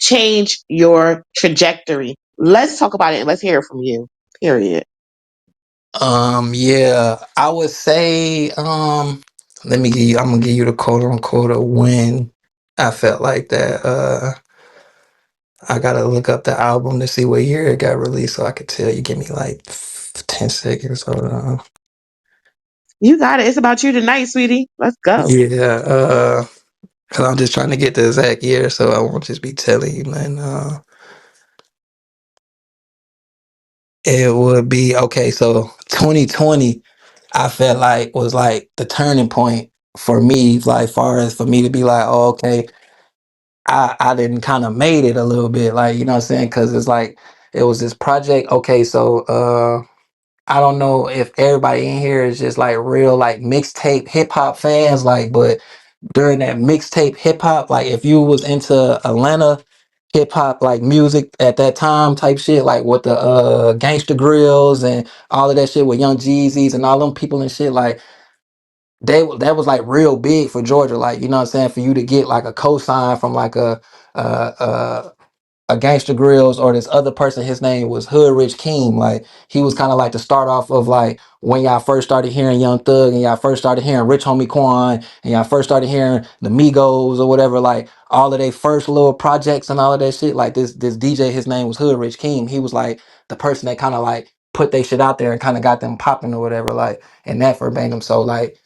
change your trajectory? Let's talk about it and let's hear it from you. Period. Yeah, I would say, let me give you, I'm gonna give you the quote unquote of when I felt like that. I gotta look up the album to see what year it got released so I could tell you. Give me like 10 seconds. Hold on. You got it. It's about you tonight, sweetie. Let's go. Yeah, cause I'm just trying to get the exact year so I won't just be telling you, man. It would be okay, so 2020 I felt like was like the turning point for me, like far as for me to be like, oh, okay, I didn't kind of made it a little bit, like, you know what I'm saying? Cause it's like it was this project. Okay, so I don't know if everybody in here is just like real like mixtape hip hop fans, like, but during that mixtape hip hop, like if you was into Atlanta hip hop like music at that time type shit, like with the gangster grills and all of that shit with Young Jeezys and all them people and shit, like that was like real big for Georgia, like, you know what I'm saying, for you to get like a cosign from like uh, a Gangster Grills or this other person. His name was Hood Rich King. Like he was kind of like the start off of like when y'all first started hearing Young Thug and y'all first started hearing Rich Homie Quan and y'all first started hearing the Migos or whatever. Like all of their first little projects and all of that shit. Like this DJ, his name was Hood Rich King. He was like the person that kind of like put their shit out there and kind of got them popping or whatever. Like and that verbatim. So like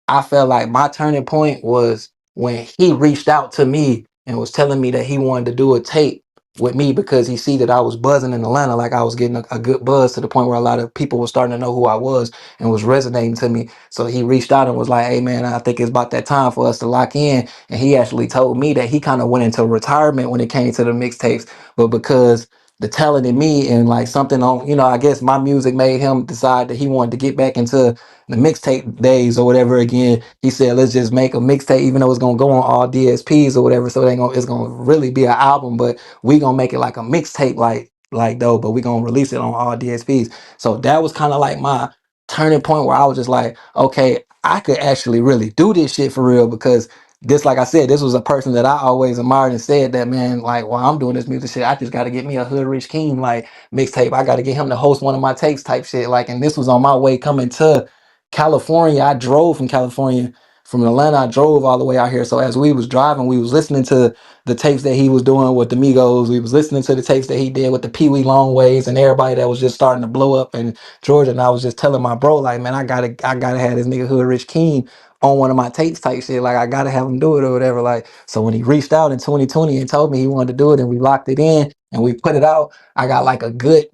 I felt like my turning point was when he reached out to me and was telling me that he wanted to do a tape with me because he see that I was buzzing in Atlanta, like I was getting a good buzz to the point where a lot of people were starting to know who I was and was resonating to me. So he reached out and was like, "Hey man, I think it's about that time for us to lock in." And he actually told me that he kind of went into retirement when it came to the mixtapes, but because the talent in me and like something on, you know, I guess my music made him decide that he wanted to get back into the mixtape days or whatever again. He said, let's just make a mixtape, even though it's gonna go on all DSPs or whatever. So it ain't gonna, it's gonna really be an album, but we gonna make it like a mixtape, like though, but we gonna release it on all DSPs. So that was kind of like my turning point where I was just like, okay, I could actually really do this shit for real because this, like I said, this was a person that I always admired and said that, man, like while I'm doing this music shit, I just got to get me a Hood Rich King like mixtape. I got to get him to host one of my tapes type shit. Like, and this was on my way coming to California. I drove from California, from Atlanta. I drove all the way out here. So as we was driving, we was listening to the tapes that he was doing with the Migos. We was listening to the tapes that he did with the Pee Wee Longways and everybody that was just starting to blow up in Georgia. And I was just telling my bro, like, man, I gotta have this nigga Hood Rich King on one of my tapes type shit. Like I gotta have him do it or whatever. Like so when he reached out in 2020 and told me he wanted to do it and we locked it in and we put it out, I got like a good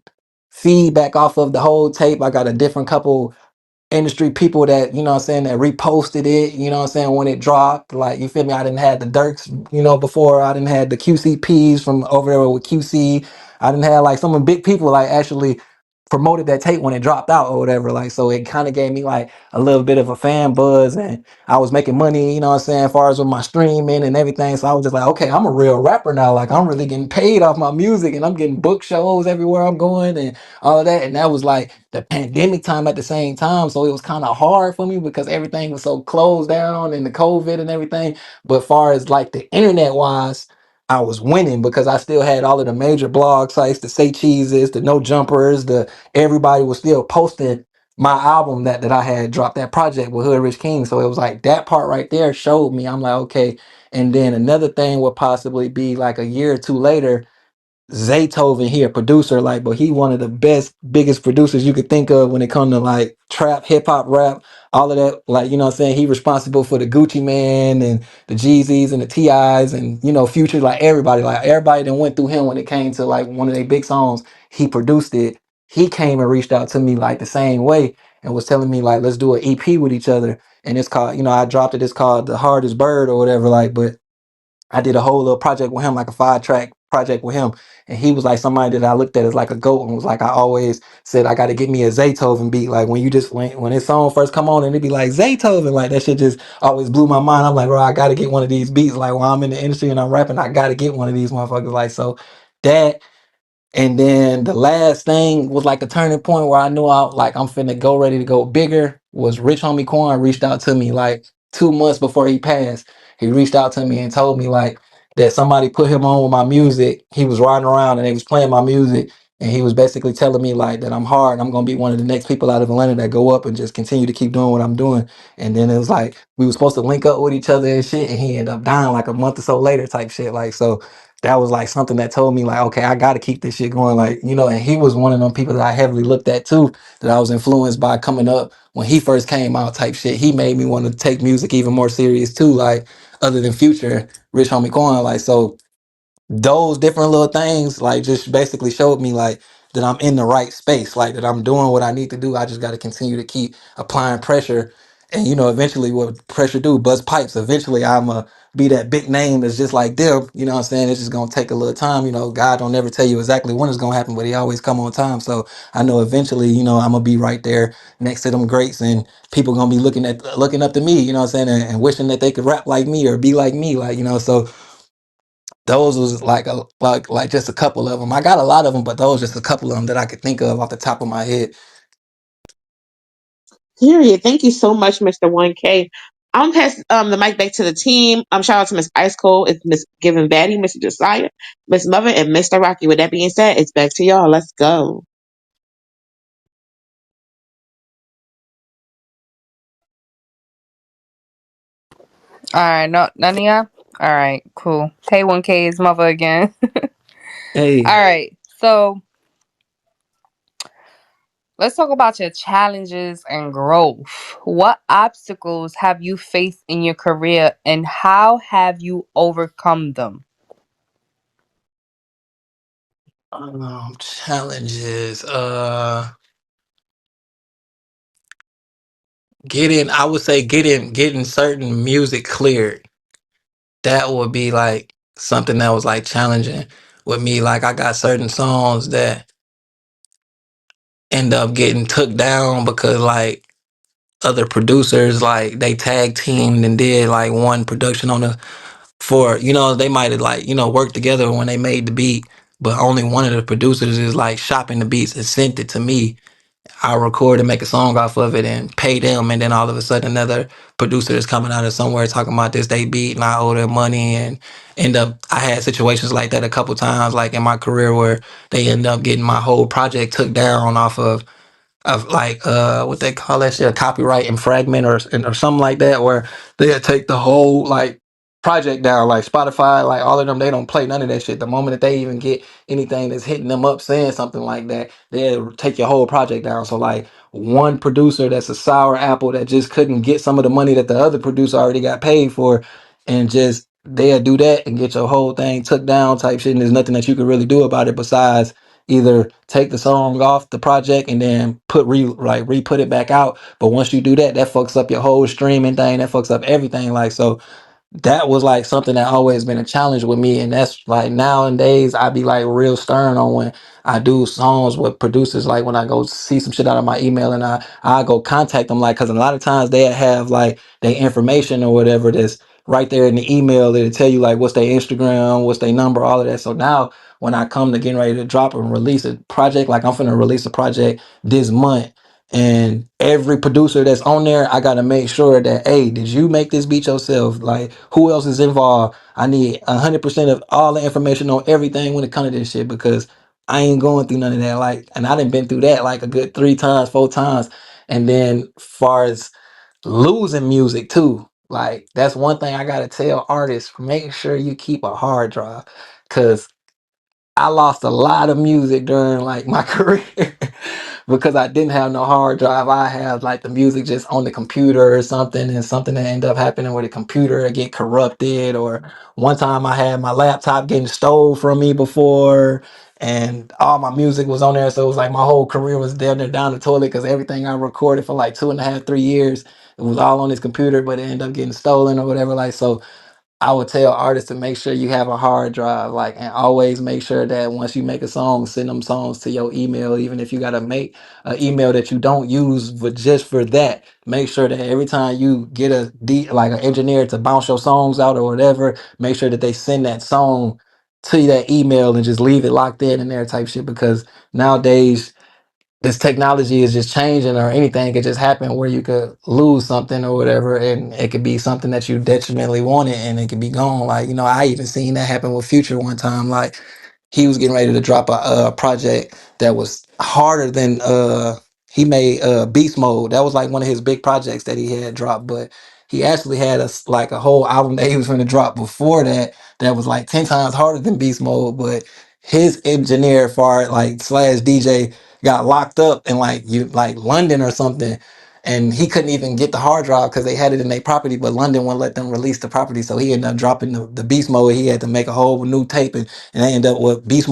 feedback off of the whole tape. I got a different couple industry people that, you know what I'm saying, that reposted it, you know what I'm saying, when it dropped. Like, you feel me? I didn't have the Dirks, you know, before. I didn't had the QCPs from over there with QC. I didn't have like some of the big people like actually promoted that tape when it dropped out or whatever. Like, so it kind of gave me like a little bit of a fan buzz and I was making money, you know what I'm saying, as far as with my streaming and everything. So I was just like, okay, I'm a real rapper now. Like I'm really getting paid off my music and I'm getting book shows everywhere I'm going and all of that. And that was like the pandemic time at the same time. So it was kind of hard for me because everything was so closed down and the COVID and everything. But far as like the internet wise, I was winning because I still had all of the major blog sites, the Say Cheeses, the No Jumpers, the everybody was still posting my album that I had dropped, that project with Hood Rich King. So it was like that part right there showed me. I'm like, okay. And then another thing would possibly be like a year or two later, Zaytoven, he a producer, like, but he one of the best, biggest producers you could think of when it comes to like trap, hip hop, rap, all of that. Like, you know what I'm saying? He responsible for the Gucci Man and the Jeezys and the T.I.s and, you know, Future, like everybody that went through him when it came to like one of their big songs, he produced it. He came and reached out to me like the same way and was telling me like, let's do an EP with each other. And it's called, you know, I dropped it, it's called The Hardest Bird or whatever, like, but I did a whole little project with him, like a 5-track project with him. And he was like somebody that I looked at as like a goat and was like, I always said I gotta get me a Zaytoven beat. Like when you just when his song first come on and it'd be like Zaytoven, like that shit just always blew my mind. I'm like, bro, I gotta get one of these beats. Like while I'm in the industry and I'm rapping, I gotta get one of these motherfuckers. Like so that, and then the last thing was like a turning point where I knew I like I'm finna go ready to go bigger. Was Rich Homie Quan reached out to me like 2 months before he passed. He reached out to me and told me like, that somebody put him on with my music. He was riding around and they was playing my music, and he was basically telling me like that I'm hard. I'm gonna be one of the next people out of Atlanta that go up and just continue to keep doing what I'm doing. And then it was like we were supposed to link up with each other and shit, and he ended up dying like a month or so later, type shit. Like so, that was like something that told me like, okay, I got to keep this shit going. Like and he was one of them people that I heavily looked at too, that I was influenced by coming up when he first came out, type shit. He made me want to take music even more serious too, like other than Future, Rich Homie Quan, like so those different little things like just basically showed me like that I'm in the right space, like that I'm doing what I need to do. I just got to continue to keep applying pressure, and eventually what pressure do, bust pipes. Eventually I'm a be that big name that's just like them. You know what I'm saying? It's just gonna take a little time. God don't never tell you exactly when it's gonna happen, but he always come on time. So I know eventually, I'm gonna be right there next to them greats, and people gonna be looking up to me. You know what I'm saying? And wishing that they could rap like me or be like me. Like so those was like just a couple of them. I got a lot of them, but those just a couple of them that I could think of off the top of my head. Period. Thank you so much, Mr. 1K. I'm pass the mic back to the team. Shout out to Miss Ice Cold, it's Miss Given Batty, Mr. Josiah, Miss Mother, and Mr. Rocky. With that being said, it's back to y'all. Let's go. All right, no, none of y'all. All right, cool. Hey, 1K is mother again. Hey, All right, so let's talk about your challenges and growth. What obstacles have you faced in your career, and how have you overcome them? challenges. Getting, I would say getting certain music cleared. That would be like something that was like challenging with me. Like I got certain songs that end up getting took down because like other producers like they tag teamed and did like one production on the for they might have like worked together when they made the beat, but only one of the producers is like shopping the beats and sent it to me. I record and make a song off of it and pay them, and then all of a sudden another producer is coming out of somewhere talking about this they beat and I owe them money, and end up I had situations like that a couple times like in my career where they end up getting my whole project took down off of like what they call that shit, a copyright infringement or something like that, where they'll take the whole like project down. Like Spotify, like all of them, they don't play none of that shit. The moment that they even get anything that's hitting them up saying something like that, they'll take your whole project down. So like one producer that's a sour apple that just couldn't get some of the money that the other producer already got paid for, and just they'll do that and get your whole thing took down type shit, and there's nothing that you can really do about it besides either take the song off the project and then re-put it back out. But once you do that, that fucks up your whole streaming thing. That fucks up everything. Like so, that was like something that always been a challenge with me, and that's like nowadays I be like real stern on when I do songs with producers, like when I go see some shit out of my email and I go contact them, like because a lot of times they have like their information or whatever that's right there in the email. It'll tell you like what's their Instagram, what's their number, all of that. So now when I come to getting ready to drop and release a project, like I'm finna release a project this month, and every producer that's on there, I gotta make sure that, hey, did you make this beat yourself? Like, who else is involved? I need 100% of all the information on everything when it comes to this shit, because I ain't going through none of that. Like, and I done been through that like a good 3 times, 4 times. And then, far as losing music too, like that's one thing I gotta tell artists: make sure you keep a hard drive, cause I lost a lot of music during like my career because I didn't have no hard drive. I have like the music just on the computer or something, and something that ended up happening with the computer it get corrupted. Or one time I had my laptop getting stole from me before, and all my music was on there. So it was like my whole career was down there down the toilet because everything I recorded for like 2.5, 3 years, it was all on this computer, but it ended up getting stolen or whatever. Like so I would tell artists to make sure you have a hard drive, like, and always make sure that once you make a song, send them songs to your email. Even if you gotta make an email that you don't use, but just for that, make sure that every time you get like an engineer to bounce your songs out or whatever, make sure that they send that song to that email and just leave it locked in there type shit. Because nowadays this technology is just changing, or anything could just happen where you could lose something or whatever, and it could be something that you detrimentally wanted and it could be gone. Like, I even seen that happen with Future one time. Like, he was getting ready to drop a project that was harder than he made Beast Mode. That was like one of his big projects that he had dropped, but he actually had like a whole album that he was going to drop before that, that was like 10 times harder than Beast Mode. But his engineer for it, like slash DJ, got locked up in like London or something, and he couldn't even get the hard drive because they had it in their property, but London wouldn't let them release the property. So he ended up dropping the Beast Mode. He had to make a whole new tape, and they ended up with Beast